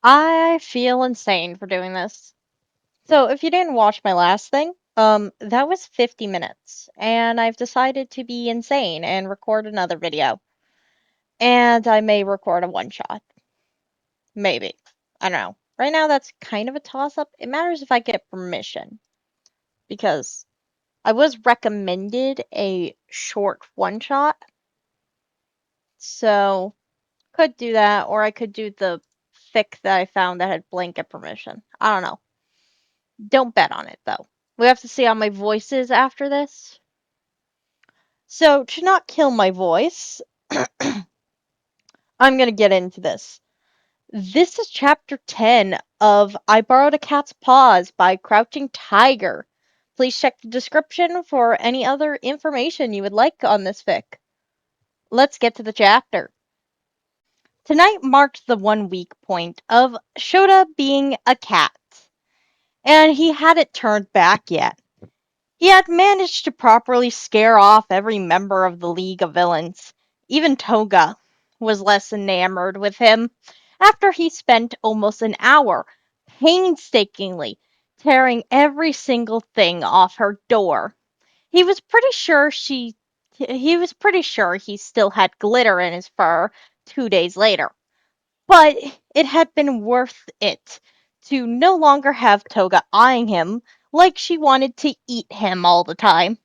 I feel insane for doing this. So if you didn't watch my last thing, that was 50 minutes, and I've decided to be insane and record another video. And I may record a one shot. Maybe. I don't know. Right now that's kind of a toss up. It matters if I get permission. Because I was recommended a short one shot. So could do that, or I could do the fic that I found that had blanket permission. I don't know. Don't bet on it though. We have to see how my voice is after this. So, to not kill my voice, I'm gonna get into this. This is chapter 10 of I Borrowed a Cat's Paws by Crouching Tiger. Please check the description for any other information you would like on this fic. Let's get to the chapter. Tonight marked the 1 week point of Shota being a cat, and he hadn't turned back yet. He had managed to properly scare off every member of the League of Villains. Even Toga was less enamored with him after he spent almost an hour painstakingly tearing every single thing off her door. He was pretty sure he still had glitter in his fur 2 days later. But it had been worth it to no longer have Toga eyeing him like she wanted to eat him all the time.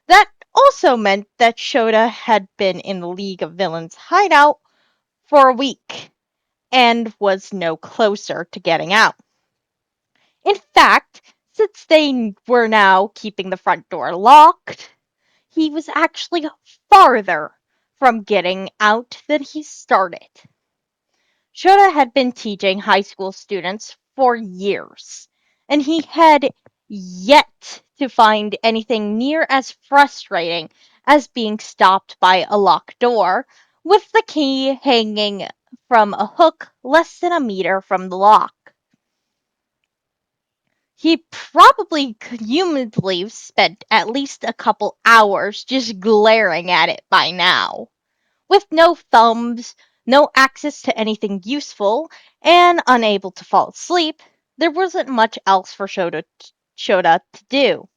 That also meant that Shota had been in the League of Villains hideout for a week and was no closer to getting out. In fact, since they were now keeping the front door locked, he was actually farther from getting out than he started. Shota had been teaching high school students for years, and he had yet to find anything near as frustrating as being stopped by a locked door with the key hanging from a hook less than a meter from the lock. He probably cumulatively spent at least a couple hours just glaring at it by now. With no thumbs, no access to anything useful, and unable to fall asleep, there wasn't much else for Shota to do.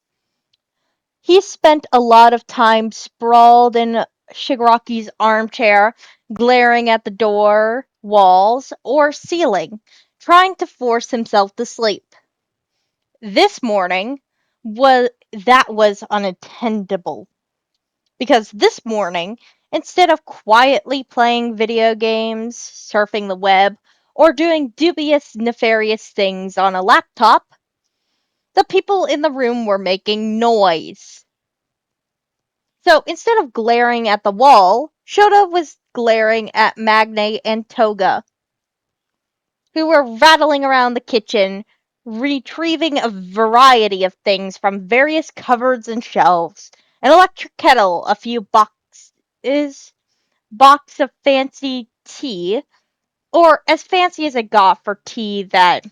He spent a lot of time sprawled in Shigaraki's armchair, glaring at the door, walls, or ceiling, trying to force himself to sleep. This morning was unattendable. Because this morning, instead of quietly playing video games, surfing the web, or doing dubious, nefarious things on a laptop, the people in the room were making noise. So instead of glaring at the wall, Shota was glaring at Magne and Toga, who were rattling around the kitchen, retrieving a variety of things from various cupboards and shelves. An electric kettle, a few box of fancy tea, or as fancy as it got for tea that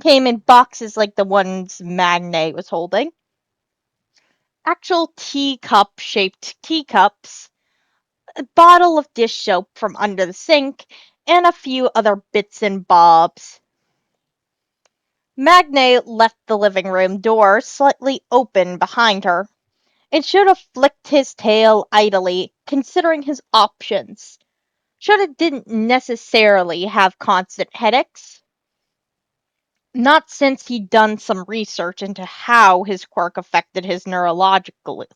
came in boxes like the ones Magne was holding. Actual teacup shaped teacups, a bottle of dish soap from under the sink, and a few other bits and bobs. Magne left the living room door slightly open behind her, and should have flicked his tail idly, considering his options. Shota didn't necessarily have constant headaches, not since he'd done some research into how his quirk affected his neurologically,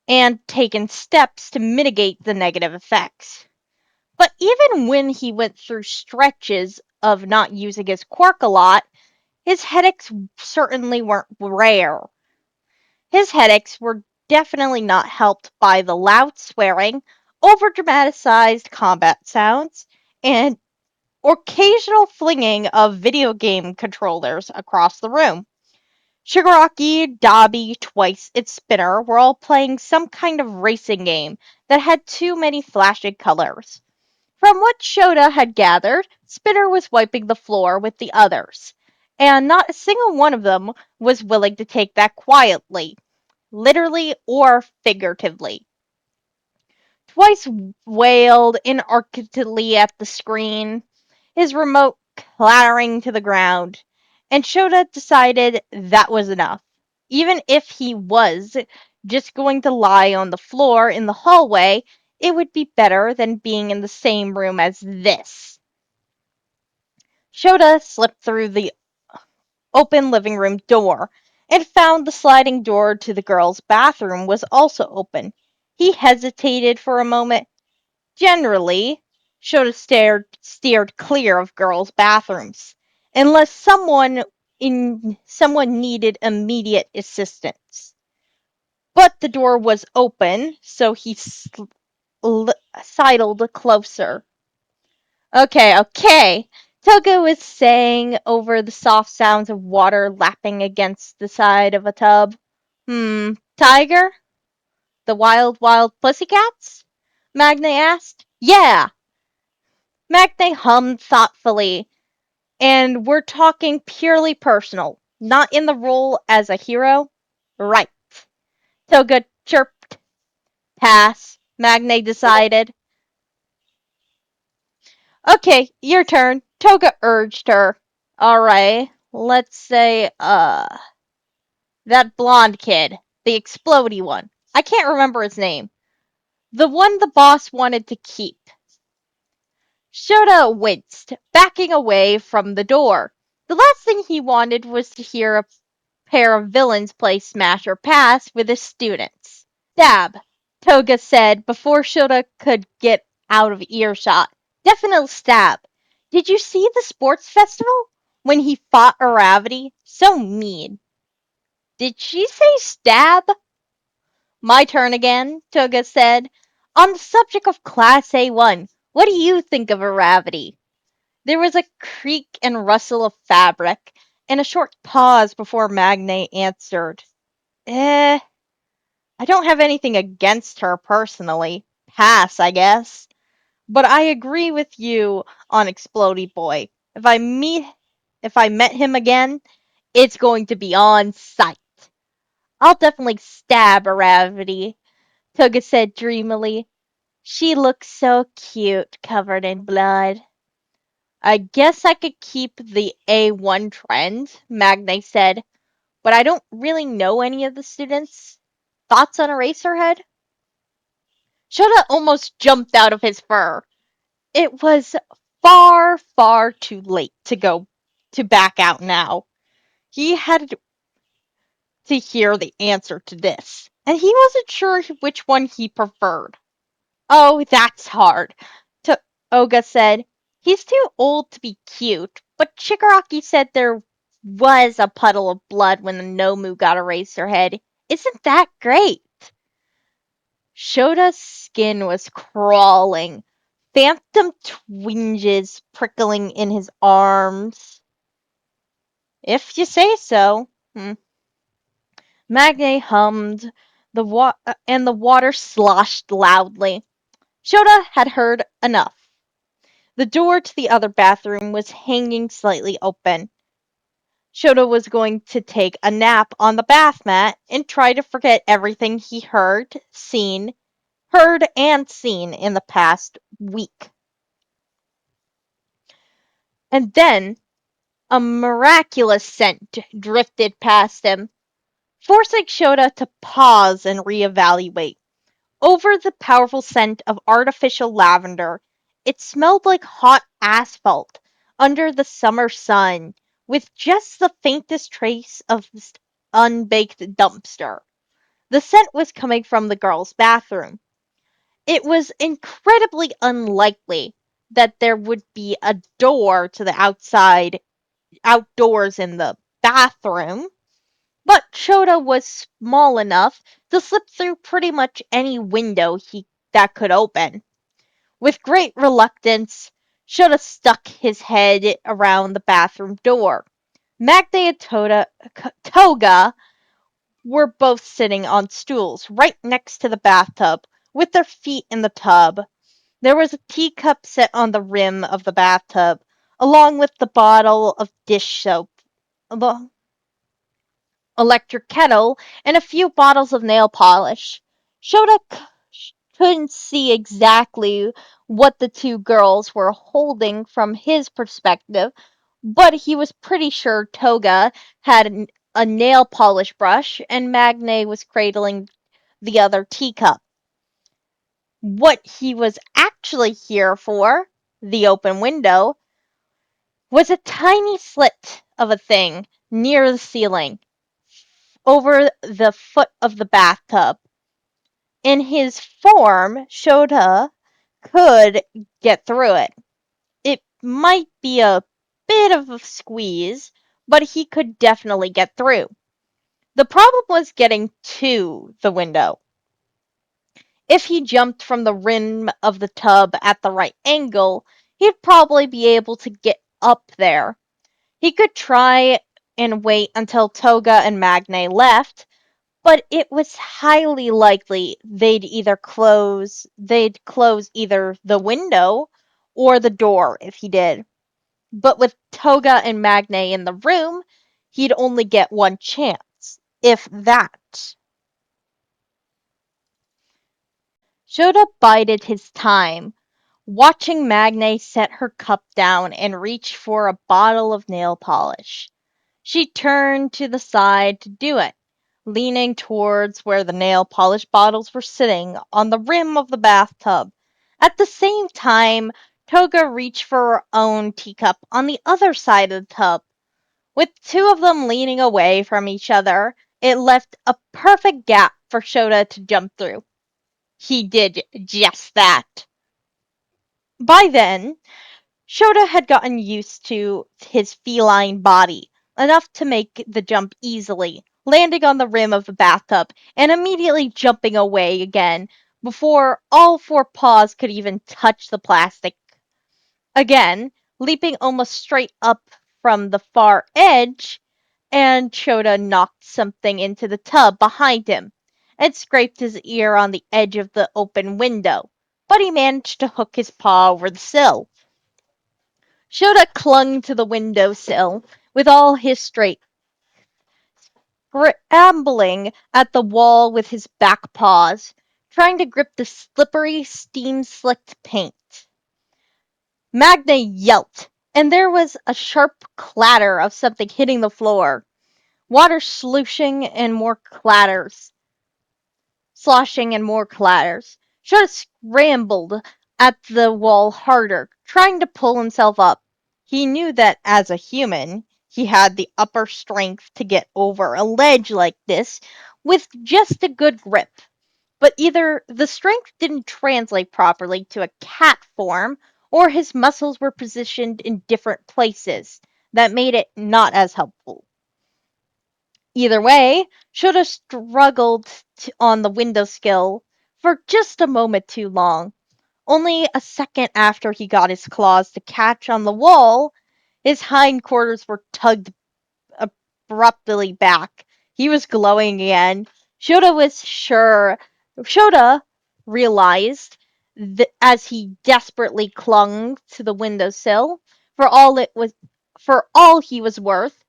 and taken steps to mitigate the negative effects. But even when he went through stretches of not using his quirk a lot, his headaches certainly weren't rare. His headaches were definitely not helped by the loud swearing, over-dramatized combat sounds, and occasional flinging of video game controllers across the room. Shigaraki, Dabi, Twice, and Spinner were all playing some kind of racing game that had too many flashing colors. From what Shota had gathered, Spinner was wiping the floor with the others, and not a single one of them was willing to take that quietly, literally or figuratively. Twice wailed inarticulately at the screen, his remote clattering to the ground, and Shota decided that was enough. Even if he was just going to lie on the floor in the hallway, it would be better than being in the same room as this. Shota slipped through the open living room door and found the sliding door to the girls' bathroom was also open. He hesitated for a moment. Generally, Shota steered clear of girls' bathrooms, unless someone needed immediate assistance. But the door was open, so he sidled closer. Okay. Toga was saying over the soft sounds of water lapping against the side of a tub. Tiger? The wild pussycats? Magne asked. Yeah, Magne hummed thoughtfully. And we're talking purely personal, not in the role as a hero. Right. Toga chirped. Pass, Magne decided. Okay, your turn, Toga urged her. Alright, let's say, that blonde kid. The explodey one. I can't remember his name. The one the boss wanted to keep. Shota winced, backing away from the door. The last thing he wanted was to hear a pair of villains play smash or pass with his students. Stab, Toga said before Shota could get out of earshot. Definitely stab. Did you see the sports festival? When he fought Aravity? So mean. Did she say stab? My turn again, Toga said. On the subject of Class A1, what do you think of Aravity? There was a creak and rustle of fabric, and a short pause before Magne answered. I don't have anything against her personally. Pass, I guess. But I agree with you on Explodey Boy. If I met him again, it's going to be on sight. I'll definitely stab Aravity, Toga said dreamily. She looks so cute, covered in blood. I guess I could keep the A1 trend, Magne said, but I don't really know any of the students. Thoughts on Eraserhead? Shota almost jumped out of his fur. It was far too late to back out now. He had to hear the answer to this, and he wasn't sure which one he preferred. Oh, that's hard, Toga said. He's too old to be cute, but Shigaraki said there was a puddle of blood when the Nomu got Eraserhead. Isn't that great? Shota's skin was crawling, phantom twinges prickling in his arms. If you say so. Magne hummed, and the water sloshed loudly. Shota had heard enough. The door to the other bathroom was hanging slightly open. Shota was going to take a nap on the bath mat and try to forget everything he heard and seen in the past week. And then a miraculous scent drifted past him, forcing Shota to pause and reevaluate. Over the powerful scent of artificial lavender, it smelled like hot asphalt under the summer sun, with just the faintest trace of this unbaked dumpster. The scent was coming from the girls' bathroom. It was incredibly unlikely that there would be a door to the outdoors in the bathroom, but Shota was small enough to slip through pretty much any window that could open. With great reluctance, Shota stuck his head around the bathroom door. Magda and Toga were both sitting on stools right next to the bathtub, with their feet in the tub. There was a teacup set on the rim of the bathtub, along with the bottle of dish soap, the electric kettle, and a few bottles of nail polish. Shota couldn't see exactly what the two girls were holding from his perspective, but he was pretty sure Toga had a nail polish brush and Magne was cradling the other teacup. What he was actually here for, the open window, was a tiny slit of a thing near the ceiling, over the foot of the bathtub. In his form, Shota could get through it. It might be a bit of a squeeze, but he could definitely get through. The problem was getting to the window. If he jumped from the rim of the tub at the right angle, he'd probably be able to get up there. He could try and wait until Toga and Magne left, but it was highly likely they'd close either the window or the door if he did. But with Toga and Magne in the room, he'd only get one chance, if that. Shota bided his time, watching Magne set her cup down and reach for a bottle of nail polish. She turned to the side to do it, leaning towards where the nail polish bottles were sitting on the rim of the bathtub. At the same time, Toga reached for her own teacup on the other side of the tub. With two of them leaning away from each other, it left a perfect gap for Shota to jump through. He did just that. By then, Shota had gotten used to his feline body, enough to make the jump easily, landing on the rim of the bathtub and immediately jumping away again before all four paws could even touch the plastic. Again, leaping almost straight up from the far edge, and Shota knocked something into the tub behind him and scraped his ear on the edge of the open window, but he managed to hook his paw over the sill. Shota clung to the window-sill with all his strength, scrambling at the wall with his back paws, trying to grip the slippery, steam-slicked paint. Magna yelped, and there was a sharp clatter of something hitting the floor. Water sloshing and more clatters. Sloshing and more clatters. Shota scrambled at the wall harder, trying to pull himself up. He knew that as a human, he had the upper strength to get over a ledge like this with just a good grip. But either the strength didn't translate properly to a cat form, or his muscles were positioned in different places that made it not as helpful. Either way, Shota struggled on the windowsill for just a moment too long. Only a second after he got his claws to catch on the wall, his hindquarters were tugged abruptly back. He was glowing again. Shota realized that as he desperately clung to the windowsill, for all he was worth,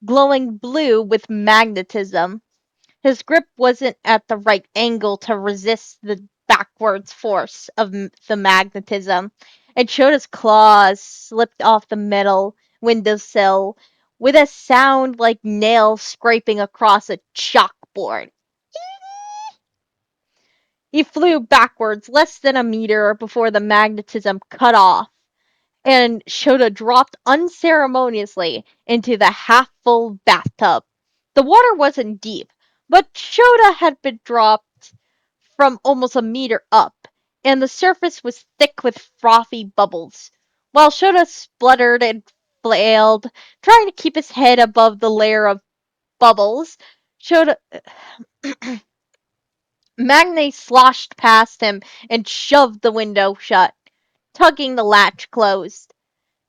glowing blue with magnetism. His grip wasn't at the right angle to resist the backwards force of the magnetism, and Shota's claws slipped off the metal windowsill with a sound like nails scraping across a chalkboard. He flew backwards less than a meter before the magnetism cut off, and Shota dropped unceremoniously into the half-full bathtub. The water wasn't deep, but Shota had been dropped from almost a meter up, and the surface was thick with frothy bubbles. While Shota spluttered and flailed, trying to keep his head above the layer of bubbles, Shota Magne sloshed past him and shoved the window shut, tugging the latch closed.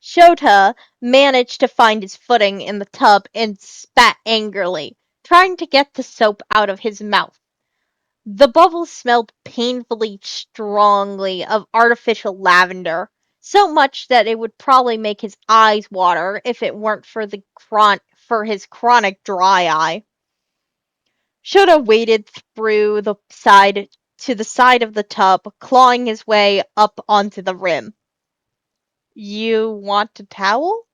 Shota managed to find his footing in the tub and spat angrily, trying to get the soap out of his mouth. The bubbles smelled painfully strongly of artificial lavender, so much that it would probably make his eyes water if it weren't for his chronic dry eye. Shota waded through the side to the side of the tub, clawing his way up onto the rim. You want a towel?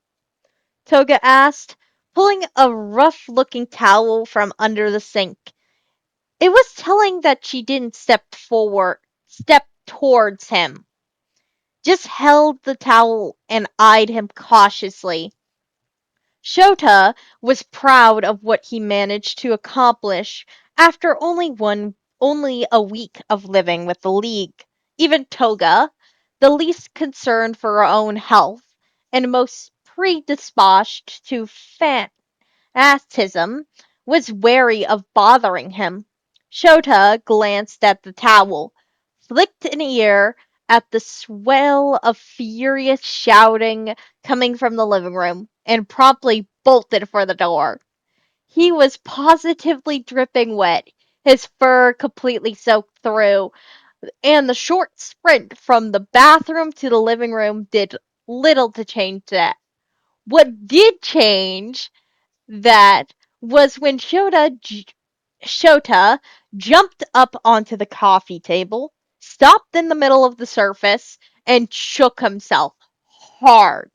Toga asked, pulling a rough-looking towel from under the sink. It was telling that she didn't step towards him. Just held the towel and eyed him cautiously. Shota was proud of what he managed to accomplish after only a week of living with the League. Even Toga, the least concerned for her own health and most predisposed to fanaticism, was wary of bothering him. Shota glanced at the towel, flicked an ear at the swell of furious shouting coming from the living room, and promptly bolted for the door. He was positively dripping wet, his fur completely soaked through, and the short sprint from the bathroom to the living room did little to change that. What did change that was when Shota jumped up onto the coffee table, stopped in the middle of the surface, and shook himself hard.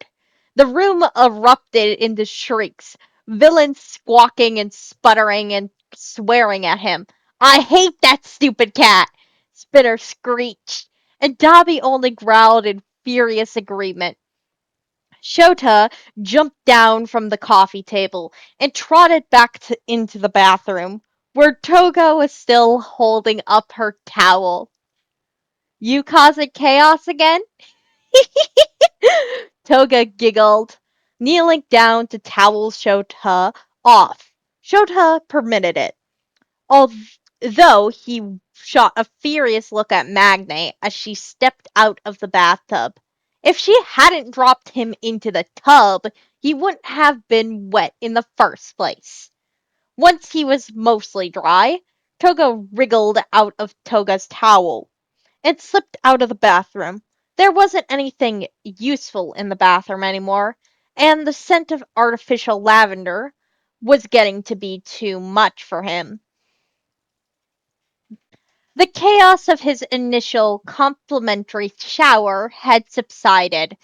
The room erupted into shrieks, villains squawking and sputtering and swearing at him. I hate that stupid cat! Spinner screeched, and Dobby only growled in furious agreement. Shota jumped down from the coffee table and trotted into the bathroom, where Toga was still holding up her towel. You causing chaos again? Toga giggled, kneeling down to towel Shota off. Shota permitted it, although he shot a furious look at Magne as she stepped out of the bathtub. If she hadn't dropped him into the tub, he wouldn't have been wet in the first place. Once he was mostly dry, Toga wriggled out of Toga's towel and slipped out of the bathroom. There wasn't anything useful in the bathroom anymore, and the scent of artificial lavender was getting to be too much for him. The chaos of his initial complimentary shower had subsided,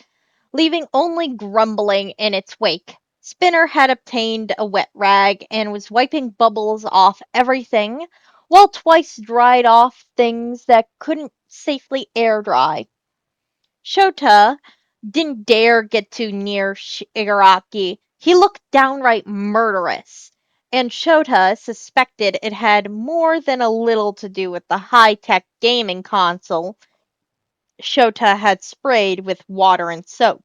leaving only grumbling in its wake. Spinner had obtained a wet rag and was wiping bubbles off everything, while twice dried off things that couldn't safely air dry. Shota didn't dare get too near Shigaraki. He looked downright murderous, and Shota suspected it had more than a little to do with the high-tech gaming console Shota had sprayed with water and soap.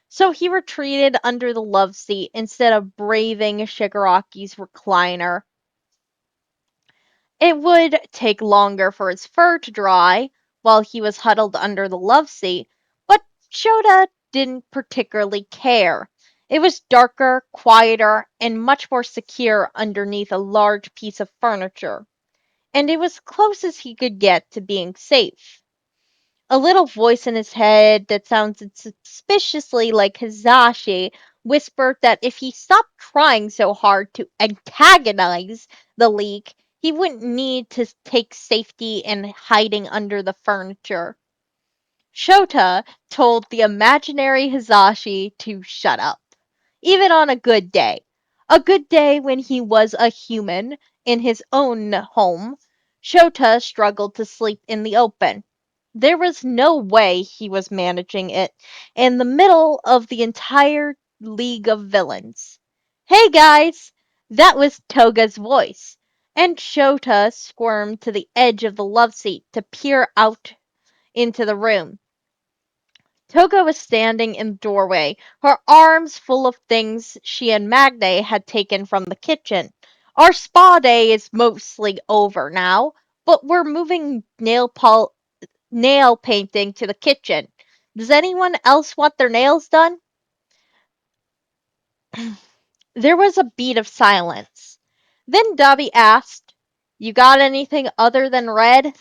So he retreated under the love seat instead of braving Shigaraki's recliner. It would take longer for his fur to dry while he was huddled under the love seat, but Shota didn't particularly care. It was darker, quieter, and much more secure underneath a large piece of furniture, and it was close as he could get to being safe. A little voice in his head that sounded suspiciously like Hizashi whispered that if he stopped trying so hard to antagonize the League, he wouldn't need to take safety in hiding under the furniture. Shota told the imaginary Hizashi to shut up, even on a good day. A good day when he was a human in his own home. Shota struggled to sleep in the open. There was no way he was managing it in the middle of the entire League of Villains. Hey guys! That was Toga's voice, and Shota squirmed to the edge of the love seat to peer out into the room. Toga was standing in the doorway, her arms full of things she and Magne had taken from the kitchen. Our spa day is mostly over now, but we're moving nail painting to the kitchen. Does anyone else want their nails done? There was a beat of silence. Then Dobby asked, You got anything other than red?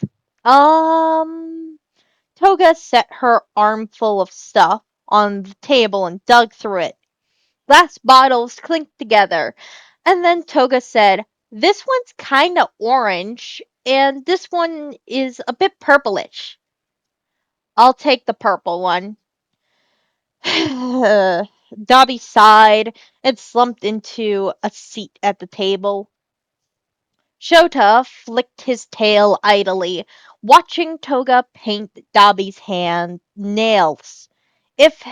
Toga set her armful of stuff on the table and dug through it. Glass bottles clinked together, and then Toga said, This one's kinda orange, and this one is a bit purplish. I'll take the purple one. Dobby sighed and slumped into a seat at the table. Shota flicked his tail idly, watching Toga paint Dobby's hand nails. If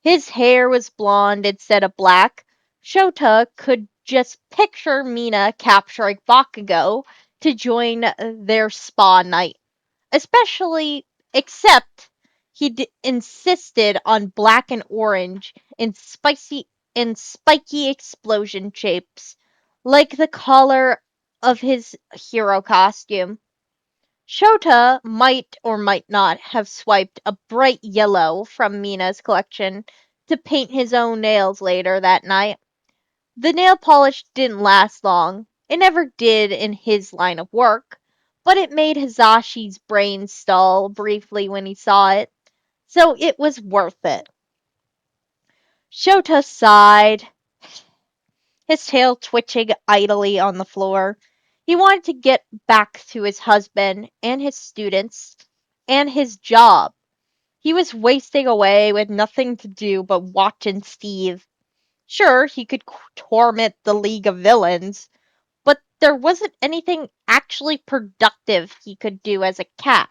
his hair was blonde instead of black, Shota could just picture Mina capturing Bakugo to join their spa night. Especially, except insisted on black and orange in spiky explosion shapes, like the collar of his hero costume. Shota might or might not have swiped a bright yellow from Mina's collection to paint his own nails later that night. The nail polish didn't last long. It never did in his line of work, but it made Hizashi's brain stall briefly when he saw it, so it was worth it. Shota sighed, his tail twitching idly on the floor. He wanted to get back to his husband and his students and his job. He was wasting away with nothing to do but watching Steve. Sure, he could torment the League of Villains, but there wasn't anything actually productive he could do as a cat.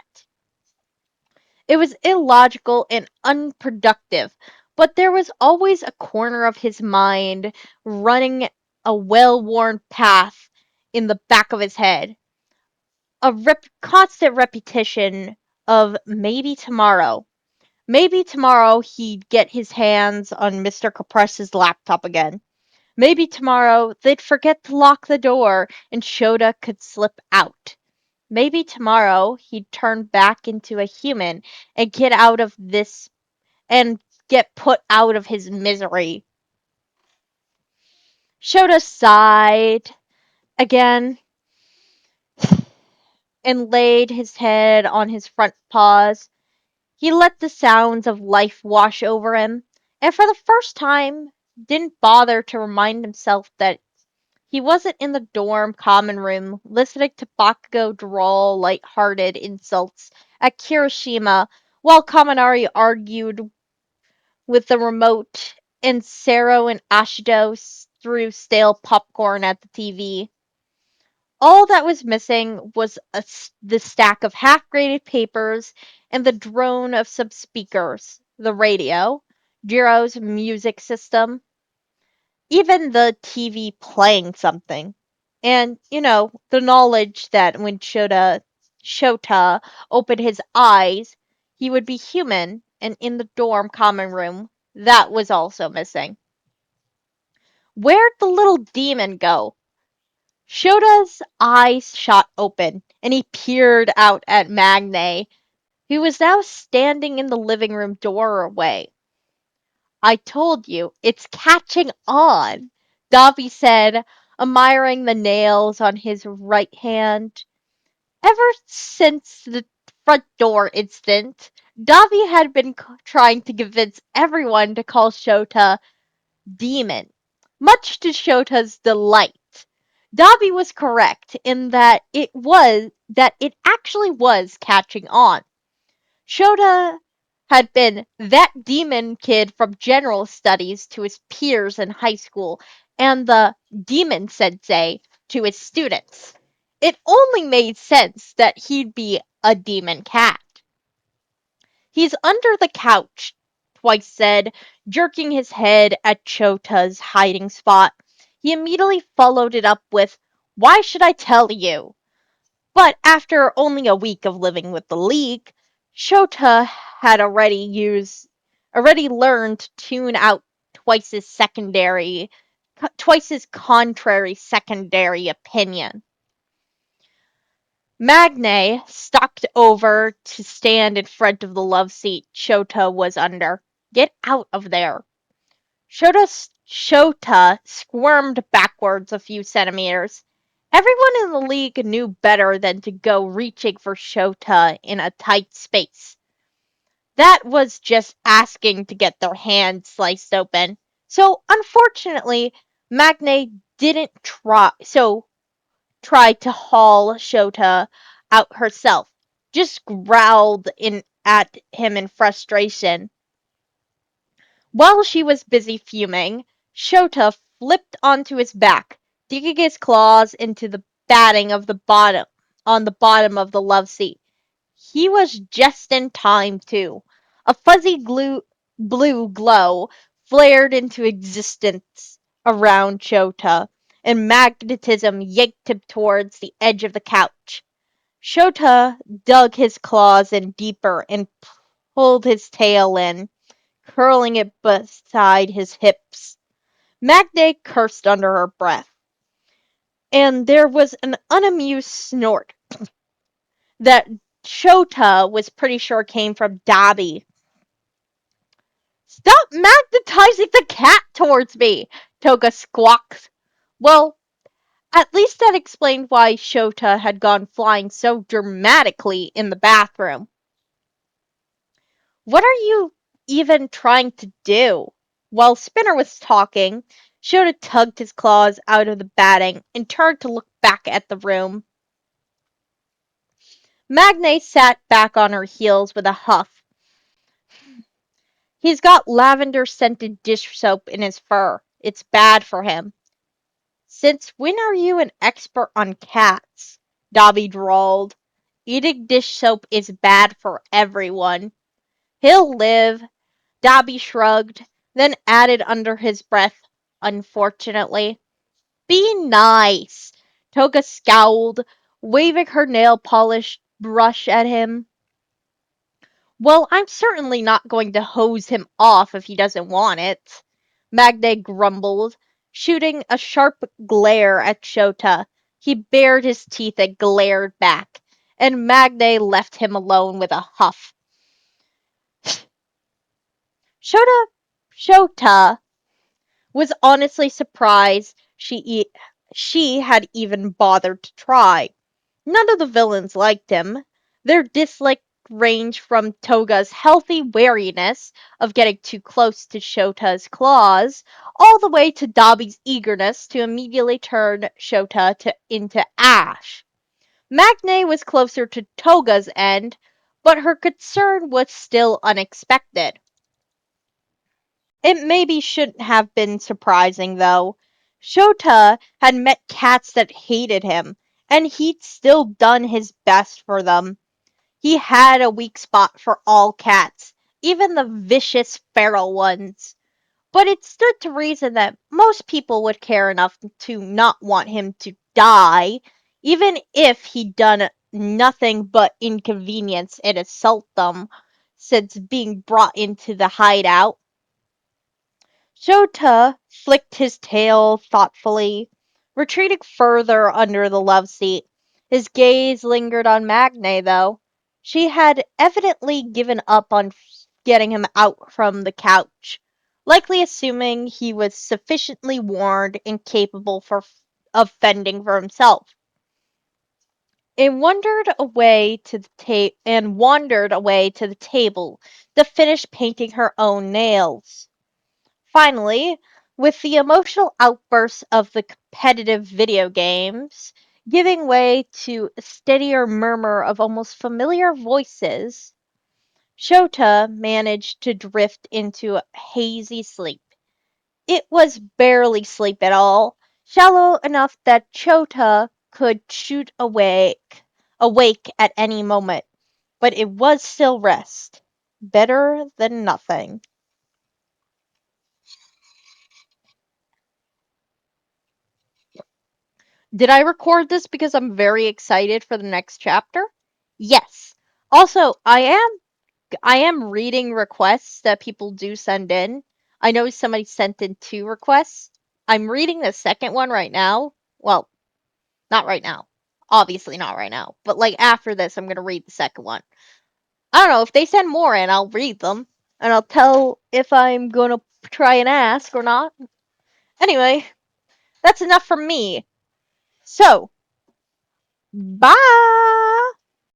It was illogical and unproductive, but there was always a corner of his mind running a well worn path in the back of his head. A constant repetition of maybe tomorrow. Maybe tomorrow he'd get his hands on Mr. Capress's laptop again. Maybe tomorrow they'd forget to lock the door and Shota could slip out. Maybe tomorrow he'd turn back into a human and get out of this and get put out of his misery. Shota sighed again and laid his head on his front paws. He let the sounds of life wash over him, and for the first time didn't bother to remind himself that he wasn't in the dorm common room listening to Bakugo drawl light-hearted insults at Kirishima while Kaminari argued with the remote and Sero and Ashido threw stale popcorn at the TV. All that was missing was the stack of half-graded papers and the drone of some speakers, the radio, Jiro's music system, even the TV playing something. And, the knowledge that when Shota opened his eyes, he would be human and in the dorm common room. That was also missing. Where'd the little demon go? Shota's eyes shot open, and he peered out at Magne, who was now standing in the living room doorway. I told you, it's catching on, Dobby said, admiring the nails on his right hand. Ever since the front door incident, Dobby had been trying to convince everyone to call Shota Demon, much to Shota's delight. Dobby was correct in that it actually was catching on. Shota had been that demon kid from general studies to his peers in high school and the demon sensei to his students. It only made sense that he'd be a demon cat. He's under the couch, Twice said, jerking his head at Chota's hiding spot. He immediately followed it up with, Why should I tell you? But after only a week of living with the League, Shota had already learned to tune out Twice's contrary secondary opinion. Magne stalked over to stand in front of the love seat Shota was under. Get out of there. Shota squirmed backwards a few centimeters. Everyone in the league knew better than to go reaching for Shota in a tight space. That was just asking to get their hand sliced open. So, unfortunately, Magne didn't try. So, tried to haul Shota out herself, just growled at him in frustration. While she was busy fuming, Shota flipped onto his back, digging his claws into the batting of the bottom on the bottom of the love seat. He was just in time, too. A fuzzy blue glow flared into existence around Shota, and magnetism yanked him towards the edge of the couch. Shota dug his claws in deeper and pulled his tail in, curling it beside his hips. Magne cursed under her breath, and there was an unamused snort that Shota was pretty sure came from Dobby. "Stop magnetizing the cat towards me!" Toga squawked. Well, at least that explained why Shota had gone flying so dramatically in the bathroom. "What are you even trying to do?" While Spinner was talking, Shota tugged his claws out of the batting and turned to look back at the room. Magne sat back on her heels with a huff. "He's got lavender-scented dish soap in his fur. It's bad for him." "Since when are you an expert on cats?" Dobby drawled. "Eating dish soap is bad for everyone." "He'll live." Dobby shrugged, then added under his breath, "unfortunately." "Be nice." Toga scowled, waving her nail polish brush at him. "Well, I'm certainly not going to hose him off if he doesn't want it," Magne grumbled, shooting a sharp glare at Shota. He bared his teeth and glared back, and Magne left him alone with a huff. Shota was honestly surprised she had even bothered to try. None of the villains liked him. Their dislike ranged from Toga's healthy wariness of getting too close to Shota's claws, all the way to Dobby's eagerness to immediately turn Shota into ash. Magne was closer to Toga's end, but her concern was still unexpected. It maybe shouldn't have been surprising, though. Shota had met cats that hated him, and he'd still done his best for them. He had a weak spot for all cats, even the vicious feral ones. But it stood to reason that most people would care enough to not want him to die, even if he'd done nothing but inconvenience and insult them since being brought into the hideout. Shota flicked his tail thoughtfully, retreating further under the love seat. His gaze lingered on Magne, though. She had evidently given up on getting him out from the couch, likely assuming he was sufficiently warned and capable of fending for himself. And wandered away to the table to finish painting her own nails. Finally, with the emotional outbursts of the competitive video games giving way to a steadier murmur of almost familiar voices, Shota managed to drift into a hazy sleep. It was barely sleep at all, shallow enough that Shota could shoot awake at any moment, but it was still rest. Better than nothing. Did I record this because I'm very excited for the next chapter? Yes. Also, I am reading requests that people do send in. I know somebody sent in 2 requests. I'm reading the second one right now. Well, not right now. Obviously not right now. But like after this, I'm going to read the second one. I don't know, if they send more in, I'll read them and I'll tell if I'm going to try and ask or not. Anyway, that's enough from me. So, bye!